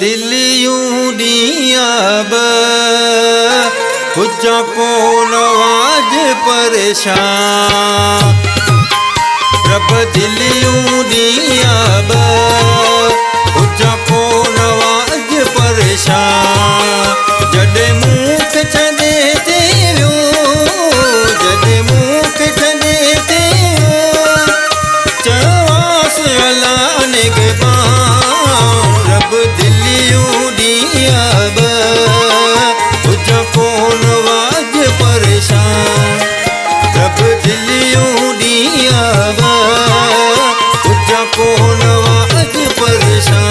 दिलियूं ॾींहं हुजां कोन वाज परेशान रब दिलियूं ॾींहं हुजां कोन वाज परेशान जॾहिं मूंखे छॾे ते वियो जॾहिं मूंखे छॾे ते वियो चवांसि अला निगहबान रब दिलियूं ॾींहं हुजां कोन वाज परेशान रब दिलियूं ॾींहं हुजां कोन वाज परेशान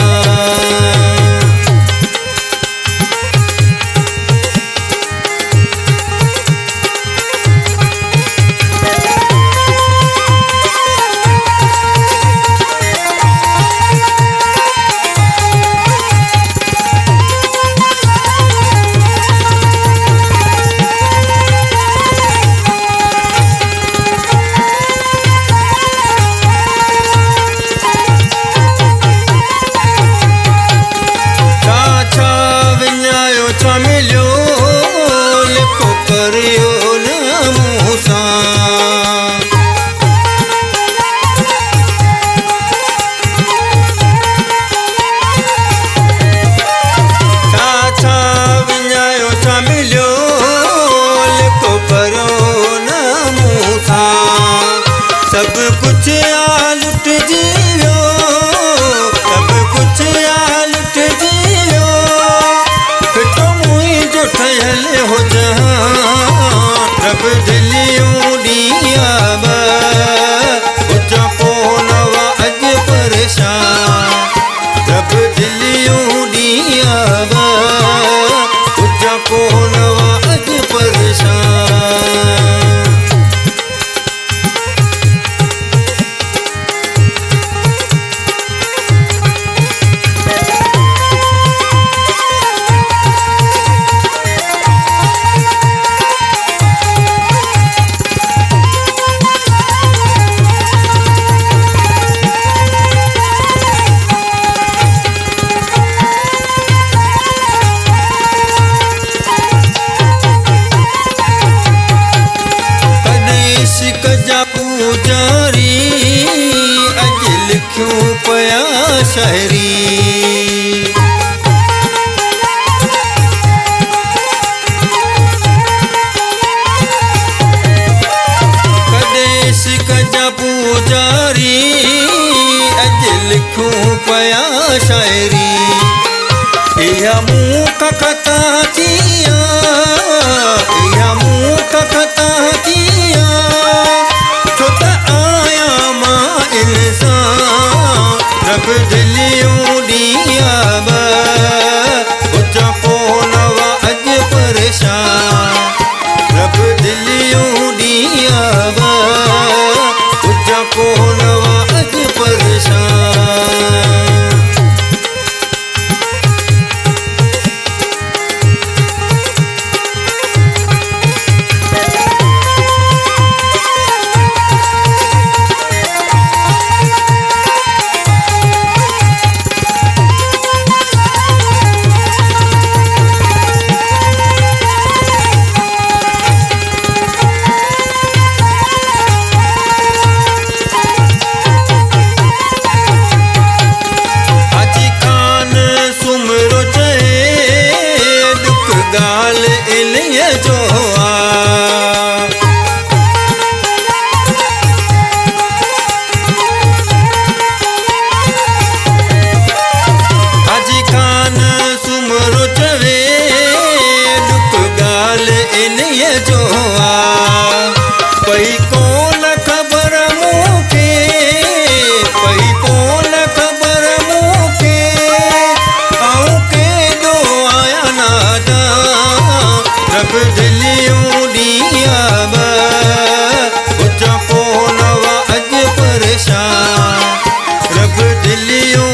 सब कुछ आ लुटजी वियो सब कुछ आ लुटजी वियो फिटो मुंहिंजो ठहियल हुजां रब दिलियूं ॾींहं हुजां कोन वाज परेशान रब दिलियूं ॾींहं हुजां कोन वाज परेशान पूजारी अज लिखूं पया शायरी कॾहिं सिक जा पूजारी अज लिखूं पया शायरी इहा मूंख कथा थिया इहा मूंख कथा थिया रब दिलियूं ॾींहं हुजां कोन वाज परेशान रब दिलियूं ॾींहं हुजां कोन वाज परेशान गाल इन्हीअ जो हाजी खान सुमरो चवे दुख गाल इन्हीअ जो पई कोन ख़बर मूंखे पई कोन ख़बर मूंखे आऊं केॾो आहियां नादा रब दिलियूं ॾींहं हुजां कोन वाज परेशान रब दिलियूं